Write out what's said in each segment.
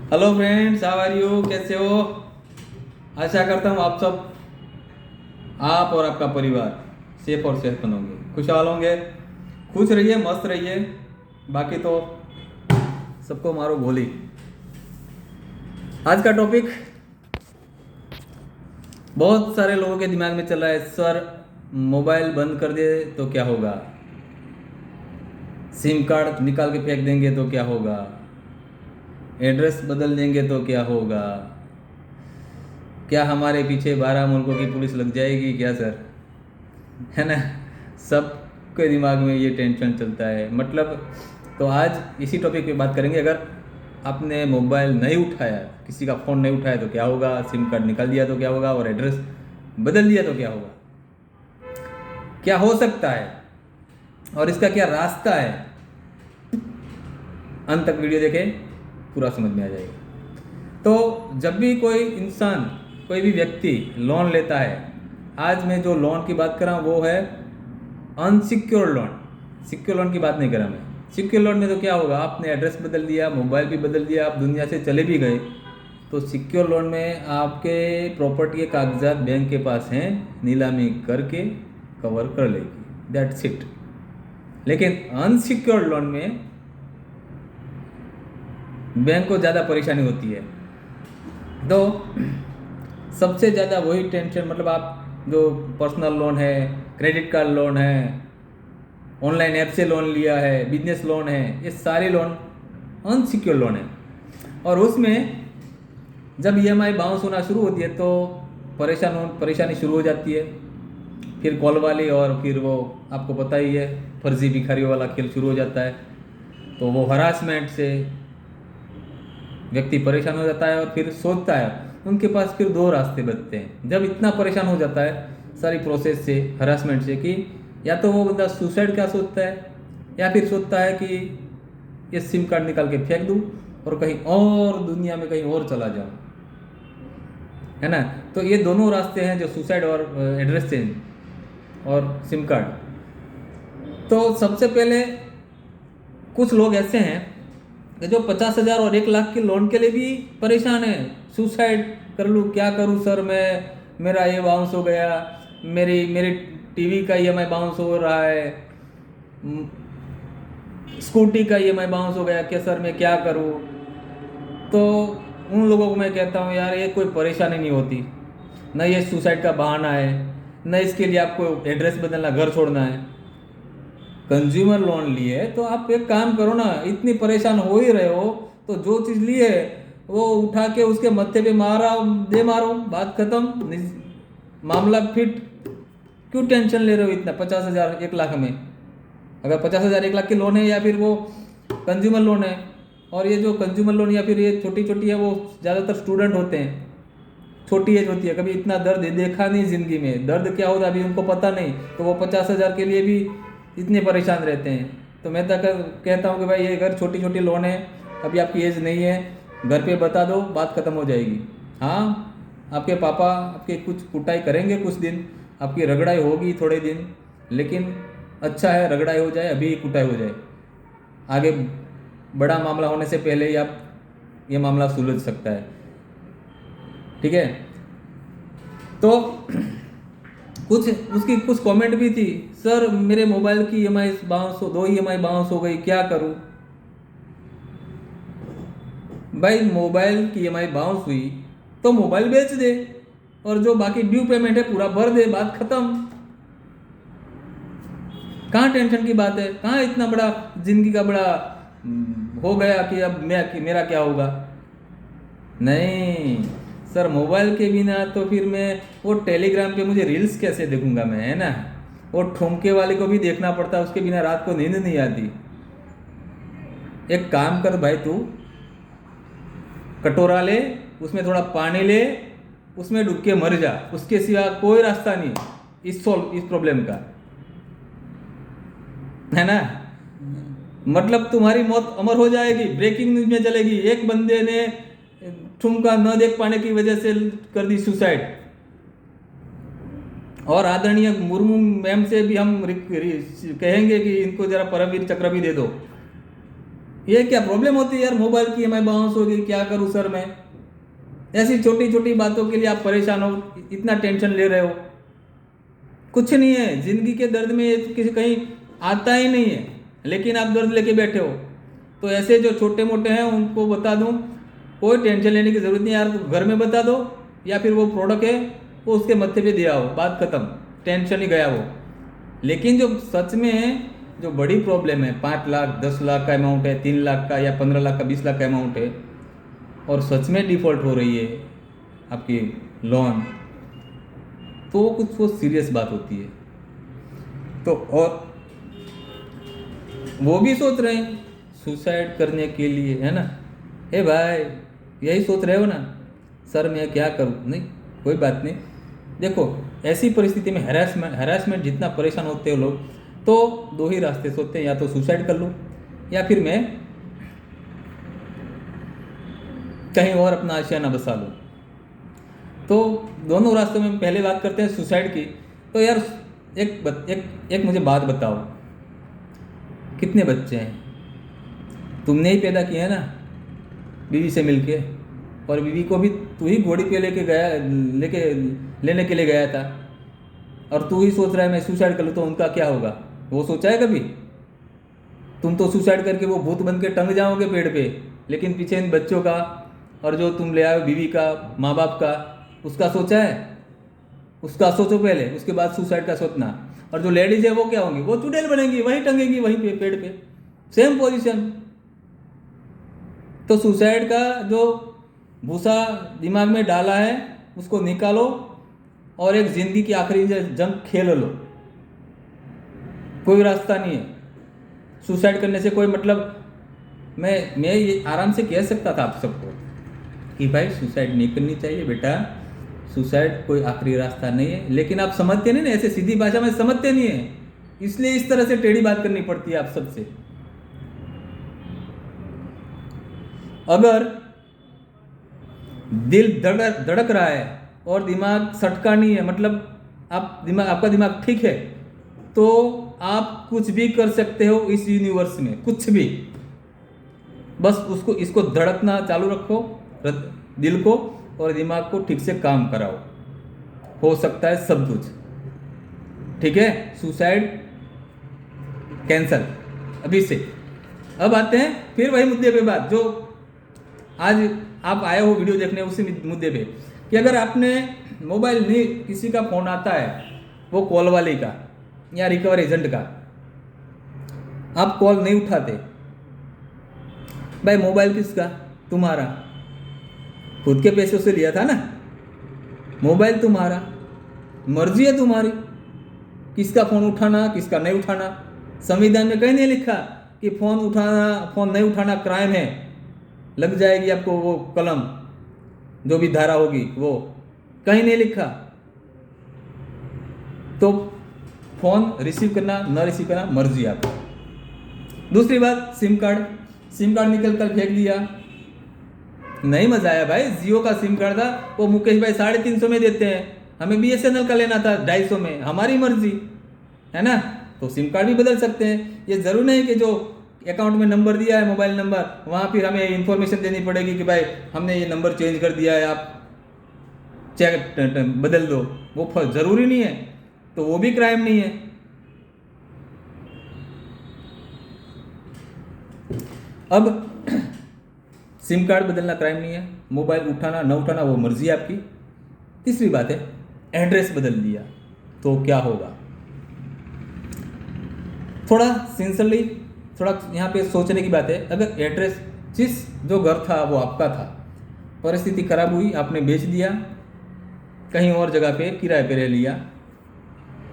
Hello friends, how are you? कैसे हो? आशा करता हूँ आप सब, आप और आपका परिवार सेफ और सेहतमंद होंगे, खुशहाल होंगे। खुश रहिए, मस्त रहिए। बाकी तो सबको मारो गोली। आज का टॉपिक बहुत सारे लोगों के दिमाग में चल रहा है। सर, मोबाइल बंद कर दे तो क्या होगा? सिम कार्ड निकाल के फेंक देंगे तो क्या होगा? एड्रेस बदल देंगे तो क्या होगा? क्या हमारे पीछे 12 मुल्कों की पुलिस लग जाएगी क्या सर? है ना? सबके दिमाग में ये टेंशन चलता है। मतलब तो आज इसी टॉपिक पे बात करेंगे। अगर आपने मोबाइल नहीं उठाया, किसी का फ़ोन नहीं उठाया तो क्या होगा? सिम कार्ड निकाल दिया तो क्या होगा? और एड्रेस बदल दिया तो क्या होगा? क्या हो सकता है और इसका क्या रास्ता है? अंत तक वीडियो देखें, पूरा समझ में आ जाएगा। तो जब भी कोई इंसान, कोई भी व्यक्ति लोन लेता है, आज मैं जो लोन की बात कर रहा हूँ वो है अनसिक्योर लोन। सिक्योर लोन की बात नहीं कर रहा मैं। सिक्योर लोन में तो क्या होगा? आपने एड्रेस बदल दिया, मोबाइल भी बदल दिया, आप दुनिया से चले भी गए, तो सिक्योर लोन में आपके प्रॉपर्टी के कागजात बैंक के पास हैं, नीलामी करके कवर कर लेगी, दैट्स इट। लेकिन अनसिक्योर लोन में बैंक को ज़्यादा परेशानी होती है। तो सबसे ज़्यादा वही टेंशन, मतलब आप जो पर्सनल लोन है, क्रेडिट कार्ड लोन है, ऑनलाइन ऐप से लोन लिया है, बिजनेस लोन है, ये सारे लोन अनसिक्योर लोन है। और उसमें जब ईएमआई बाउंस होना शुरू होती है तो परेशानी शुरू हो जाती है। फिर कॉल वाली, और फिर वो आपको पता ही है, फर्जी भिखारियों वाला खेल शुरू हो जाता है। तो वो हरासमेंट से व्यक्ति परेशान हो जाता है और फिर सोचता है, उनके पास फिर दो रास्ते बचते हैं जब इतना परेशान हो जाता है सारी प्रोसेस से, हरासमेंट से, कि या तो वो बंदा सुसाइड का सोचता है, या फिर सोचता है कि ये सिम कार्ड निकाल के फेंक दूँ और कहीं और दुनिया में कहीं और चला जाऊँ, है ना? तो ये दोनों रास्ते हैं, जो सुसाइड और एड्रेस चेंज और सिम कार्ड। तो सबसे पहले कुछ लोग ऐसे हैं कि जो 50,000 और 1 लाख के लोन के लिए भी परेशान है। सुसाइड कर लूँ, क्या करूँ सर, मेरा ये बाउंस हो गया, मेरी टीवी का ईएमआई बाउंस हो रहा है, स्कूटी का ईएमआई बाउंस हो गया, क्या सर मैं क्या करूँ? तो उन लोगों को मैं कहता हूँ, यार ये कोई परेशानी नहीं होती, न ये सुसाइड का बहाना है, न इसके लिए आपको एड्रेस बदलना, घर छोड़ना है। कंज्यूमर लोन लिए तो आप एक काम करो ना, इतनी परेशान हो ही रहे हो तो जो चीज़ लिए वो उठा के उसके मत्थे पे मारो, बात खत्म, मामला फिट। क्यों टेंशन ले रहे हो इतना? 50,000 1 लाख में, अगर 50,000 1 लाख की लोन है, या फिर वो कंज्यूमर लोन है, और ये जो कंज्यूमर लोन या फिर ये छोटी छोटी है, वो ज़्यादातर स्टूडेंट होते हैं, छोटी एज होती है, कभी इतना दर्द देखा नहीं ज़िंदगी में, दर्द क्या होता है अभी उनको पता नहीं, तो वो 50,000 के लिए भी इतने परेशान रहते हैं। तो मैं तो कहता हूँ कि भाई, ये अगर छोटी छोटी लोन है, अभी आपकी एज नहीं है, घर पे बता दो, बात खत्म हो जाएगी। हाँ, आपके पापा आपके कुछ कुटाई करेंगे कुछ दिन, आपकी रगड़ाई होगी थोड़े दिन, लेकिन अच्छा है रगड़ाई हो जाए, अभी कुटाई हो जाए, आगे बड़ा मामला होने से पहले ही आप ये मामला सुलझ सकता है। ठीक है? तो कुछ उसकी कुछ कमेंट भी थी, सर मेरे मोबाइल की ईएमआई बाउंस हो, 2 ईएमआई बाउंस हो गई, क्या करूं? भाई, मोबाइल की ईएमआई बाउंस हुई तो मोबाइल बेच दे, और जो बाकी ड्यू पेमेंट है पूरा भर दे, बात खत्म। कहाँ टेंशन की बात है? कहाँ इतना बड़ा जिंदगी का बड़ा हो गया कि अब मेरा क्या होगा? नहीं सर, मोबाइल के बिना तो फिर मैं वो टेलीग्राम पे मुझे रील्स कैसे देखूंगा मैं, है ना? वो ठुमके वाले को भी देखना पड़ता है, उसके बिना रात को नींद नहीं आती। एक काम कर भाई, तू कटोरा ले, उसमें थोड़ा पानी ले, उसमें डूब के मर जा, उसके सिवा कोई रास्ता नहीं इस प्रॉब्लम का, है ना? मतलब तुम्हारी मौत अमर हो जाएगी, ब्रेकिंग न्यूज में चलेगी, एक बंदे ने ठुमका न देख पाने की वजह से कर दी सुसाइड, और आदरणीय मुर्मू मैम से भी हम कहेंगे कि इनको जरा परमवीर चक्र भी दे दो। ये क्या प्रॉब्लम होती है यार, मोबाइल की EMI बाउंस हो गई, क्या करूँ सर मैं। ऐसी छोटी छोटी बातों के लिए आप परेशान हो, इतना टेंशन ले रहे हो। कुछ नहीं है, जिंदगी के दर्द में ये किसी कहीं आता ही नहीं है, लेकिन आप दर्द लेके बैठे हो। तो ऐसे जो छोटे मोटे हैं उनको बता दूं, कोई टेंशन लेने की ज़रूरत नहीं यार, घर में बता दो या फिर वो प्रोडक्ट है वो उसके मत्थे पे दिया हो, बात खत्म, टेंशन ही गया वो। लेकिन जो सच में जो बड़ी प्रॉब्लम है, 5 लाख 10 लाख का अमाउंट है, 3 लाख का या 15 लाख का 20 लाख का अमाउंट है, और सच में डिफ़ॉल्ट हो रही है आपकी लोन, तो कुछ वो सीरियस बात होती है। तो और वो भी सोच रहे हैं सुसाइड करने के लिए, है ना। ए भाई, यही सोच रहे हो ना, सर मैं क्या करूं। नहीं, कोई बात नहीं। देखो, ऐसी परिस्थिति में हरासमेंट जितना परेशान होते हो लोग, तो 2 ही रास्ते सोचते हैं, या तो सुसाइड कर लूँ या फिर मैं कहीं और अपना आशियाना बसा लूँ। तो दोनों रास्तों में पहले बात करते हैं सुसाइड की। तो यार एक मुझे बात बताओ, कितने बच्चे हैं? तुमने ही पैदा किए हैं ना बीवी से मिलके, और बीवी को भी तू ही घोड़ी पे लेने के लिए गया था, और तू ही सोच रहा है मैं सुसाइड कर लूँ तो उनका क्या होगा। वो सोचा है कभी? तुम तो सुसाइड करके वो भूत बन के टंग जाओगे पेड़ पे, लेकिन पीछे इन बच्चों का और जो तुम ले आए बीवी का, माँ बाप का, उसका सोचा है? उसका सोचो पहले, उसके बाद सुसाइड का सोचना। और जो लेडीज है वो क्या होंगी? वो चुड़ैल बनेंगी, वहीं टंगेंगी, वहीं पे पेड़ पे, सेम पोजीशन। तो सुसाइड का जो भूसा दिमाग में डाला है उसको निकालो, और एक जिंदगी की आखिरी जंग खेल लो। कोई रास्ता नहीं है सुसाइड करने से, कोई मतलब मैं ये आराम से कह सकता था आप सबको कि भाई सुसाइड नहीं करनी चाहिए बेटा, सुसाइड कोई आखिरी रास्ता नहीं है, लेकिन आप समझते नहीं ना, ऐसे सीधी भाषा में समझते नहीं है, इसलिए इस तरह से टेढ़ी बात करनी पड़ती है आप सबसे। अगर दिल धड़क रहा है और दिमाग सटका नहीं है, मतलब आपका दिमाग ठीक है, तो आप कुछ भी कर सकते हो इस यूनिवर्स में, कुछ भी। बस इसको धड़कना चालू रखो, दिल को और दिमाग को ठीक से काम कराओ, हो सकता है सब कुछ। ठीक है, सुसाइड कैंसल अभी से। अब आते हैं फिर वही मुद्दे पे बात, जो आज आप आए हो वीडियो देखने, उसी मुद्दे पे कि अगर आपने मोबाइल नहीं, किसी का फोन आता है, वो कॉल वाले का या रिकवर एजेंट का, आप कॉल नहीं उठाते, भाई मोबाइल किसका? तुम्हारा, खुद के पैसों से लिया था ना, मोबाइल तुम्हारा, मर्जी है तुम्हारी किसका फोन उठाना किसका नहीं उठाना। संविधान में कहीं नहीं लिखा कि फोन नहीं उठाना क्राइम है, लग जाएगी आपको वो कलम, जो भी धारा होगी वो, कहीं नहीं लिखा। तो फोन रिसीव करना न रिसीव करना मर्जी आपकी। दूसरी बात, सिम कार्ड निकल कर फेंक दिया, नहीं मजा आया भाई। जियो का सिम कार्ड था, वो मुकेश भाई 350 में देते हैं, हमें BSNL का लेना था 250 में, हमारी मर्जी है ना। तो सिम कार्ड भी बदल सकते हैं, ये जरूर नहीं कि जो अकाउंट में नंबर दिया है, मोबाइल नंबर, वहाँ फिर हमें इंफॉर्मेशन देनी पड़ेगी कि भाई हमने ये नंबर चेंज कर दिया है, आप चेक बदल दो, वो ज़रूरी नहीं है, तो वो भी क्राइम नहीं है। अब सिम कार्ड बदलना क्राइम नहीं है, मोबाइल उठाना न उठाना वो मर्जी आपकी। तीसरी बात है, एड्रेस बदल दिया तो क्या होगा। थोड़ा सिंसियरली, थोड़ा यहाँ पे सोचने की बात है। अगर एड्रेस, जो घर था वो आपका था, परिस्थिति खराब हुई, आपने बेच दिया, कहीं और जगह पे किराए पे रह लिया,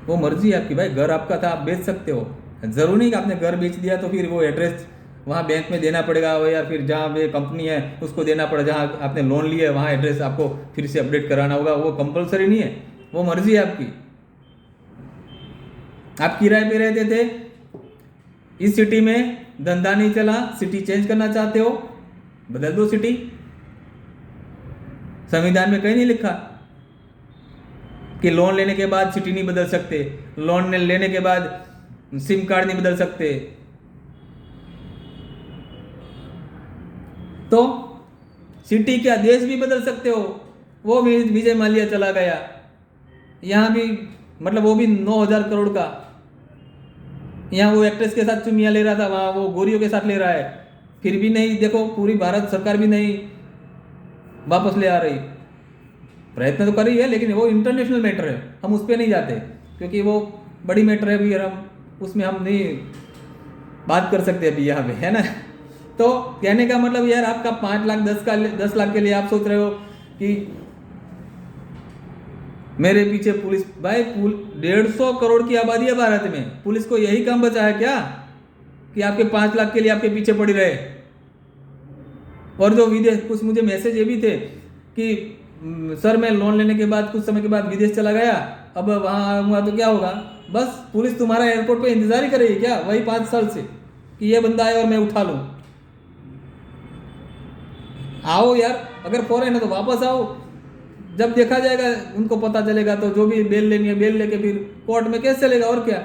वो मर्जी है आपकी भाई, घर आपका था, आप बेच सकते हो। ज़रूरी नहीं कि आपने घर बेच दिया तो फिर वो एड्रेस वहाँ बैंक में देना पड़ेगा, या फिर जहाँ पे कंपनी है उसको देना पड़ेगा, जहाँ आपने लोन लिया है वहाँ एड्रेस आपको फिर से अपडेट कराना होगा, वो कंपलसरी नहीं है, वो मर्जी है आपकी। आप किराए पे रहते थे, इस सिटी में धंधा नहीं चला, सिटी चेंज करना चाहते हो, बदल दो सिटी। संविधान में कहीं नहीं लिखा कि लोन लेने के बाद सिटी नहीं बदल सकते, लोन लेने के बाद सिम कार्ड नहीं बदल सकते। तो सिटी क्या देश भी बदल सकते हो। वो भी विजय माल्या चला गया, यहाँ भी मतलब वो भी 9,000 करोड़ का, यहाँ वो एक्ट्रेस के साथ चुमिया ले रहा था, वहाँ वो गोरियों के साथ ले रहा है, फिर भी नहीं। देखो पूरी भारत सरकार भी नहीं वापस ले आ रही। प्रयत्न तो कर रही है, लेकिन वो इंटरनेशनल मैटर है, हम उस पर नहीं जाते क्योंकि वो बड़ी मैटर है, अभी हम उसमें हम नहीं बात कर सकते अभी यहाँ पे, है ना। तो कहने का मतलब यार, आपका 5 लाख 10 लाख के लिए आप सोच रहे हो कि मेरे पीछे पुलिस। भाई 150 करोड़ की आबादी है भारत में, पुलिस को यही काम बचा है क्या कि आपके 5 लाख के लिए आपके पीछे पड़ी रहे। और जो विदेश, कुछ मुझे मैसेज ये भी थे कि सर मैं लोन लेने के बाद कुछ समय के बाद विदेश चला गया, अब वहाँ आऊँगा तो क्या होगा। बस पुलिस तुम्हारा एयरपोर्ट पे इंतजार ही करेगी क्या, वही 5 साल से, कि ये बंदा आए और मैं उठा लूँ। आओ यार, अगर फॉरेन है तो वापस आओ, जब देखा जाएगा उनको पता चलेगा तो जो भी बेल लेनी है बेल लेके फिर कोर्ट में केस चलेगा, और क्या।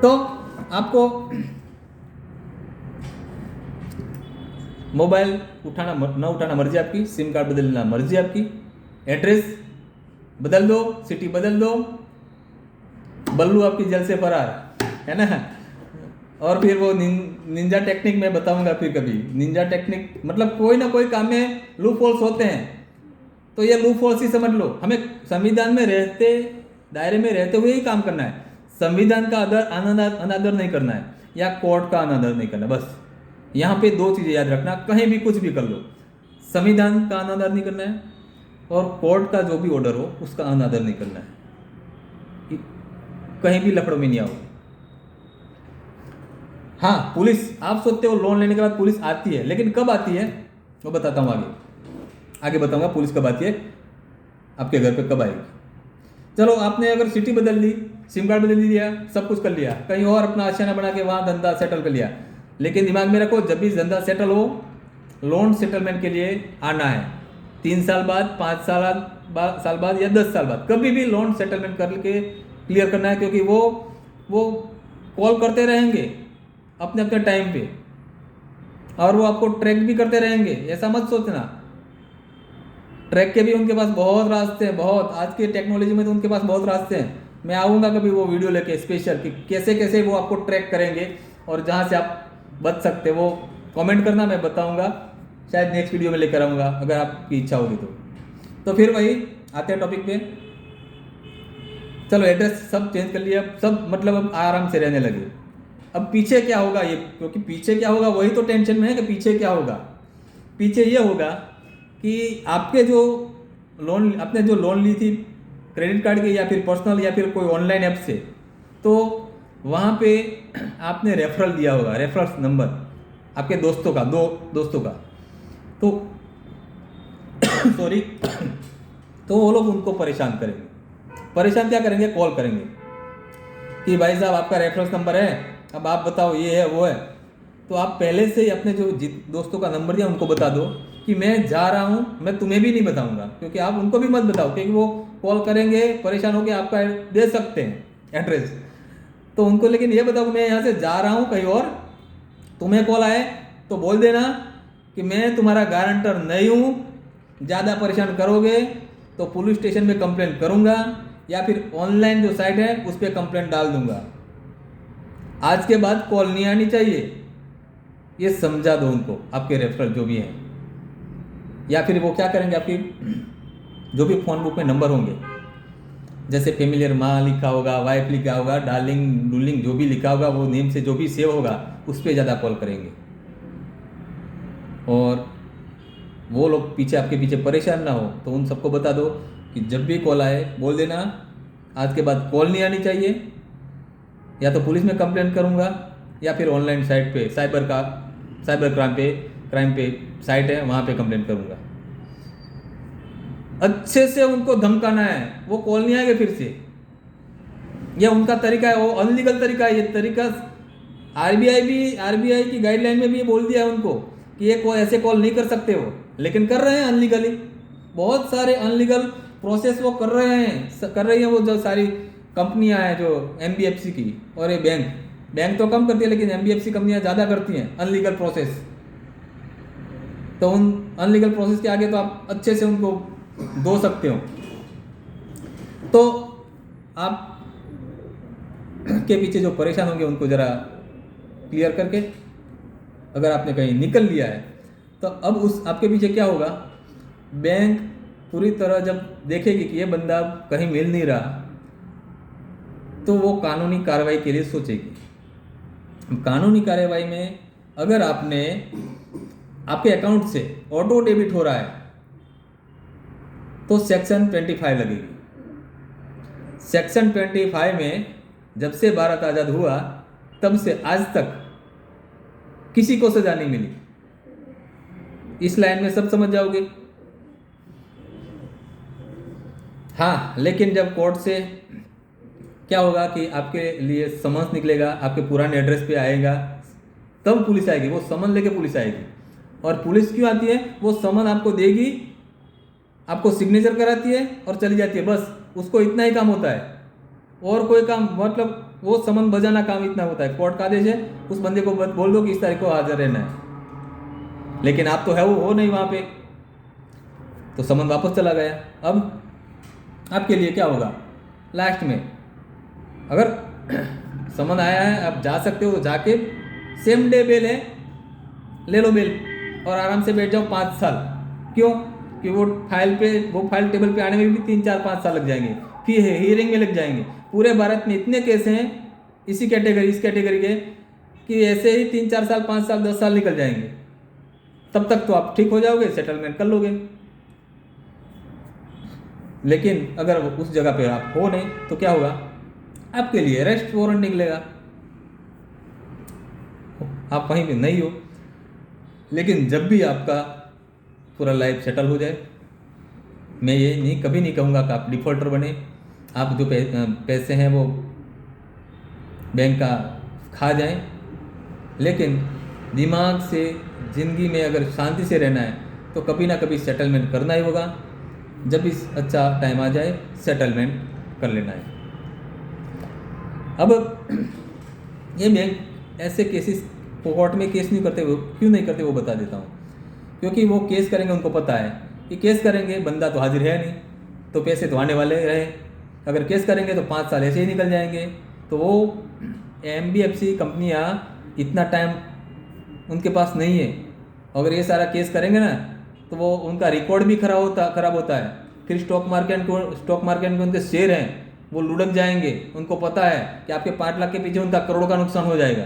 तो आपको मोबाइल उठाना न उठाना मर्जी आपकी, सिम कार्ड बदलना मर्जी आपकी, एड्रेस बदल दो, सिटी बदल दो, बल्लू आपकी जेल से फरार, है ना। और फिर वो निंजा टेक्निक मैं बताऊंगा फिर कभी। निंजा टेक्निक मतलब कोई ना कोई काम में लूप होल्स होते हैं, तो ये लूप होल्स ही समझ लो। हमें संविधान में रहते दायरे में रहते हुए ही काम करना है, संविधान का अनादर नहीं करना है या कोर्ट का अनादर नहीं करना। बस यहाँ पे 2 चीज़ें याद रखना, कहीं भी कुछ भी कर लो, संविधान का अनादर नहीं करना है और कोर्ट का जो भी ऑर्डर हो उसका अनादर नहीं करना है। कहीं भी लफड़ों में नहीं आओ। हाँ पुलिस, आप सोचते हो लोन लेने के बाद पुलिस आती है, लेकिन कब आती है वो बताता हूँ आगे बताऊंगा पुलिस कब आती है, आपके घर पे कब आएगी। चलो आपने अगर सिटी बदल ली, सिम कार्ड बदल दिया, सब कुछ कर लिया, कहीं और अपना आशियाना बना के वहाँ धंधा सेटल कर लिया, लेकिन दिमाग में रखो जब भी धंधा सेटल हो लोन सेटलमेंट के लिए आना है। 3 साल बाद, 5 साल बाद या 10 साल बाद, कभी भी लोन सेटलमेंट करके क्लियर करना है, क्योंकि वो कॉल करते रहेंगे अपने अपने टाइम पे और वो आपको ट्रैक भी करते रहेंगे। ऐसा मत सोचना, ट्रैक के भी उनके पास बहुत रास्ते हैं, बहुत। आज की टेक्नोलॉजी में तो उनके पास बहुत रास्ते हैं। मैं आऊँगा कभी वो वीडियो लेके स्पेशल कि कैसे कैसे वो आपको ट्रैक करेंगे और जहाँ से आप बच सकते वो कमेंट करना, मैं बताऊँगा, शायद नेक्स्ट वीडियो में लेकर आऊँगा अगर आपकी इच्छा होगी तो फिर वही आते हैं टॉपिक पे। चलो एड्रेस सब चेंज कर लिया, सब मतलब अब आराम से रहने लगे। अब पीछे क्या होगा ये, क्योंकि पीछे क्या होगा वही तो टेंशन में है कि पीछे क्या होगा। पीछे ये होगा कि आपके जो आपने जो लोन ली थी क्रेडिट कार्ड के या फिर पर्सनल या फिर कोई ऑनलाइन ऐप से, तो वहाँ पे आपने रेफरल दिया होगा, रेफरल्स नंबर आपके दोस्तों का, 2 दोस्तों का, तो सॉरी तो वो लोग उनको परेशान करेंगे। परेशान क्या करेंगे, कॉल करेंगे कि भाई साहब आपका रेफरेंस नंबर है, अब आप बताओ ये है वो है। तो आप पहले से ही अपने जो दोस्तों का नंबर दिया उनको बता दो कि मैं जा रहा हूँ, मैं तुम्हें भी नहीं बताऊंगा, क्योंकि आप उनको भी मत बताओ, क्योंकि वो कॉल करेंगे, परेशान होकर आपका दे सकते हैं एड्रेस। तो उनको लेकिन ये बताओ कि मैं यहाँ से जा रहा हूँ कहीं और, तुम्हें कॉल आए तो बोल देना कि मैं तुम्हारा गारंटर नहीं हूँ, ज़्यादा परेशान करोगे तो पुलिस स्टेशन में कंप्लेंट करूँगा या फिर ऑनलाइन जो साइट है उस पर कंप्लेंट डाल दूंगा। आज के बाद कॉल नहीं आनी चाहिए, ये समझा दो उनको, आपके रेफरल जो भी हैं। या फिर वो क्या करेंगे, आपकी जो भी फ़ोन बुक में नंबर होंगे, जैसे फेमिलियर माँ लिखा होगा, वाइफ लिखा होगा, डार्लिंग डूलिंग जो भी लिखा होगा, वो नेम से जो भी सेव होगा उस पर ज़्यादा कॉल करेंगे। और वो लोग पीछे आपके पीछे परेशान ना हो, तो उन सबको बता दो कि जब भी कॉल आए बोल देना आज के बाद कॉल नहीं आनी चाहिए, या तो पुलिस में कंप्लेंट करूँगा या फिर ऑनलाइन साइट पे साइबर क्राइम पे साइट है वहाँ पे कंप्लेंट करूँगा। अच्छे से उनको धमकाना है, वो कॉल नहीं आएंगे फिर से। यह उनका तरीका है, वो अनलीगल तरीका है। ये तरीका आरबीआई की गाइडलाइन में भी ये बोल दिया है उनको कि ये ऐसे कॉल नहीं कर सकते वो, लेकिन कर रहे हैं अनलीगली। बहुत सारे अनलीगल प्रोसेस वो कर रही हैं वो जो सारी कंपनियां हैं जो NBFC की और ये बैंक, बैंक तो कम करती है लेकिन NBFC कंपनियां ज़्यादा करती हैं अनलीगल प्रोसेस। तो उन अनलीगल प्रोसेस के आगे तो आप अच्छे से उनको दो सकते हो। तो आप के पीछे जो परेशान होंगे उनको ज़रा क्लियर करके, अगर आपने कहीं निकल लिया है तो अब उस आपके पीछे क्या होगा, बैंक पूरी तरह जब देखेगी कि ये बंदा कहीं मिल नहीं रहा तो वो कानूनी कार्रवाई के लिए सोचेगी। कानूनी कार्रवाई में अगर आपने आपके अकाउंट से ऑटो डेबिट हो रहा है तो सेक्शन 25 लगेगी। सेक्शन 25 में जब से भारत आज़ाद हुआ तब से आज तक किसी को सजा नहीं मिली। इस लाइन में सब समझ जाओगे। हाँ, लेकिन जब कोर्ट से क्या होगा कि आपके लिए समन्स निकलेगा, आपके पुराने एड्रेस पे आएगा, तब पुलिस आएगी। वो समन लेके पुलिस आएगी। और पुलिस क्यों आती है, वो समन आपको देगी, आपको सिग्नेचर कराती है और चली जाती है। बस उसको इतना ही काम होता है, और कोई काम, मतलब वो समन बजाना काम इतना होता है। कोर्ट का आदेश है, उस बंदे को बोल दो कि इस तारीख को हाजिर रहना है, लेकिन आप तो है वो हो नहीं वहाँ पे, तो समन वापस चला गया। अब आपके लिए क्या होगा, लास्ट में अगर समन आया है आप जा सकते हो, जाके सेम डे बेल है, ले लो बेल और आराम से बैठ जाओ 5 साल। क्यों कि वो फाइल टेबल पे आने में भी 3-4-5 साल लग जाएंगे, फिर हियरिंग में लग जाएंगे। पूरे भारत में इतने केस हैं इस कैटेगरी के कि ऐसे ही 3-4 साल, 5 साल, 10 साल निकल जाएंगे। तब तक तो आप ठीक हो जाओगे, सेटलमेंट कर लोगे। लेकिन अगर उस जगह पे आप हो नहीं तो क्या होगा, आपके लिए अरेस्ट वारंट निकलेगा, आप कहीं भी नहीं हो। लेकिन जब भी आपका पूरा लाइफ सेटल हो जाए, मैं ये कभी नहीं कहूँगा कि आप डिफ़ॉल्टर बने, आप जो पैसे हैं वो बैंक का खा जाएं, लेकिन दिमाग से ज़िंदगी में अगर शांति से रहना है तो कभी ना कभी सेटलमेंट करना ही होगा। जब भी अच्छा टाइम आ जाए सेटलमेंट कर लेना है। अब ये बैंक ऐसे केसेस कोर्ट में केस नहीं करते, वो क्यों नहीं करते वो बता देता हूँ। क्योंकि वो केस करेंगे, उनको पता है कि केस करेंगे, बंदा तो हाजिर है नहीं, तो पैसे तो आने वाले रहे। अगर केस करेंगे तो 5 साल ऐसे ही निकल जाएंगे। तो वो NBFC कंपनियाँ इतना टाइम उनके पास नहीं है। अगर ये सारा केस करेंगे ना तो वो उनका रिकॉर्ड भी खराब होता है। फिर स्टॉक मार्केट में उनके शेयर हैं वो लुढ़क जाएंगे। उनको पता है कि आपके 5 लाख के पीछे उनका करोड़ का नुकसान हो जाएगा,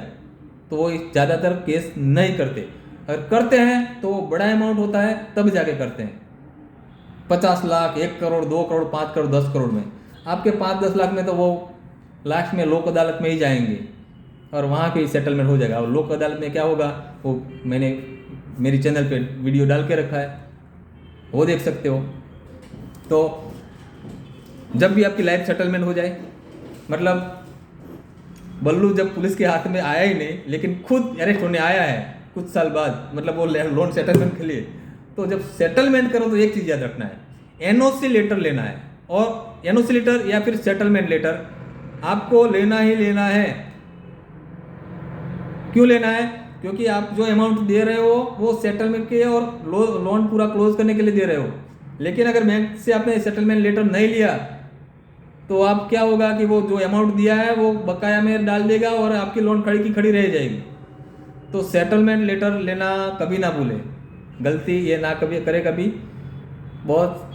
तो वो ज़्यादातर केस नहीं करते। अगर करते हैं तो वो बड़ा अमाउंट होता है तब जाके करते हैं। 50 लाख, 1 करोड़, 2 करोड़, 5 करोड़, 10 करोड़ में। आपके 5-10 लाख में तो वो लास्ट में लोक अदालत में ही जाएंगे और वहाँ पे सेटलमेंट हो जाएगा। और लोक अदालत में क्या होगा वो मैंने मेरी चैनल पे वीडियो डाल के रखा है, वो देख सकते हो। तो जब भी आपकी लाइफ सेटलमेंट हो जाए, मतलब बल्लू जब पुलिस के हाथ में आया ही नहीं लेकिन खुद अरेस्ट होने आया है कुछ साल बाद, मतलब वो लोन सेटलमेंट के लिए, तो जब सेटलमेंट करो तो एक चीज़ याद रखना है, NOC लेटर लेना है। और NOC लेटर या फिर सेटलमेंट लेटर आपको लेना ही लेना है। क्यों लेना है, क्योंकि आप जो अमाउंट दे रहे हो वो सेटलमेंट के और लोन पूरा क्लोज करने के लिए दे रहे हो। लेकिन अगर बैंक से आपने सेटलमेंट लेटर नहीं लिया तो आप क्या होगा कि वो जो अमाउंट दिया है वो बकाया में डाल देगा और आपकी लोन खड़ी की खड़ी रह जाएगी। तो सेटलमेंट लेटर लेना कभी ना भूले, गलती ये ना कभी करे। कभी बहुत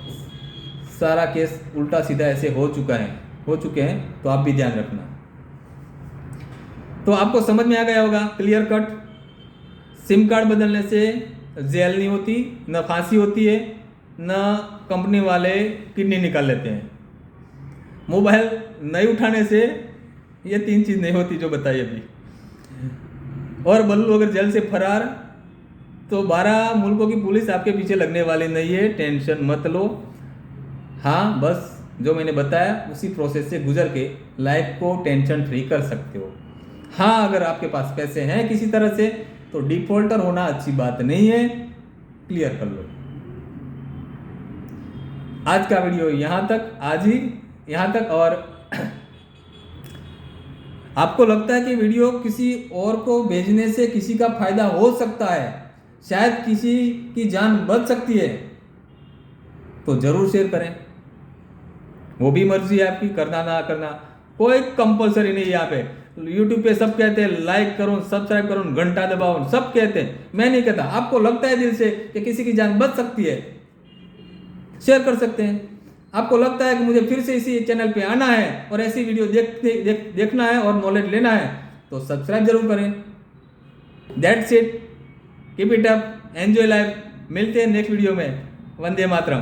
सारा केस उल्टा सीधा ऐसे हो चुके हैं, तो आप भी ध्यान रखना। तो आपको समझ में आ गया होगा क्लियर कट। सिम कार्ड बदलने से जेल नहीं होती, न फांसी होती है, न कंपनी वाले किडनी निकाल लेते हैं। मोबाइल नहीं उठाने से ये 3 चीज़ नहीं होती जो बताई अभी। और बल्लू अगर जेल से फरार तो 12 मुल्कों की पुलिस आपके पीछे लगने वाली नहीं है, टेंशन मत लो। हाँ, बस जो मैंने बताया उसी प्रोसेस से गुजर के लाइफ को टेंशन फ्री कर सकते हो। हाँ, अगर आपके पास पैसे हैं किसी तरह से तो डिफॉल्टर होना अच्छी बात नहीं है, क्लियर कर लो। आज का वीडियो यहाँ तक, आज ही यहाँ तक। और आपको लगता है कि वीडियो किसी और को भेजने से किसी का फायदा हो सकता है, शायद किसी की जान बच सकती है, तो जरूर शेयर करें। वो भी मर्जी है आपकी, करना ना करना, कोई कंपलसरी नहीं है यहाँ पे। यूट्यूब पे सब कहते हैं लाइक करो, सब्सक्राइब करो, घंटा दबाओ, सब कहते हैं, मैं नहीं कहता। आपको लगता है दिल से कि किसी की जान बच सकती है, शेयर कर सकते हैं। आपको लगता है कि मुझे फिर से इसी चैनल पे आना है और ऐसी वीडियो देखना है और नॉलेज लेना है, तो सब्सक्राइब जरूर करें। That's it, keep it up, enjoy life. मिलते हैं नेक्स्ट वीडियो में। वंदे मातरम।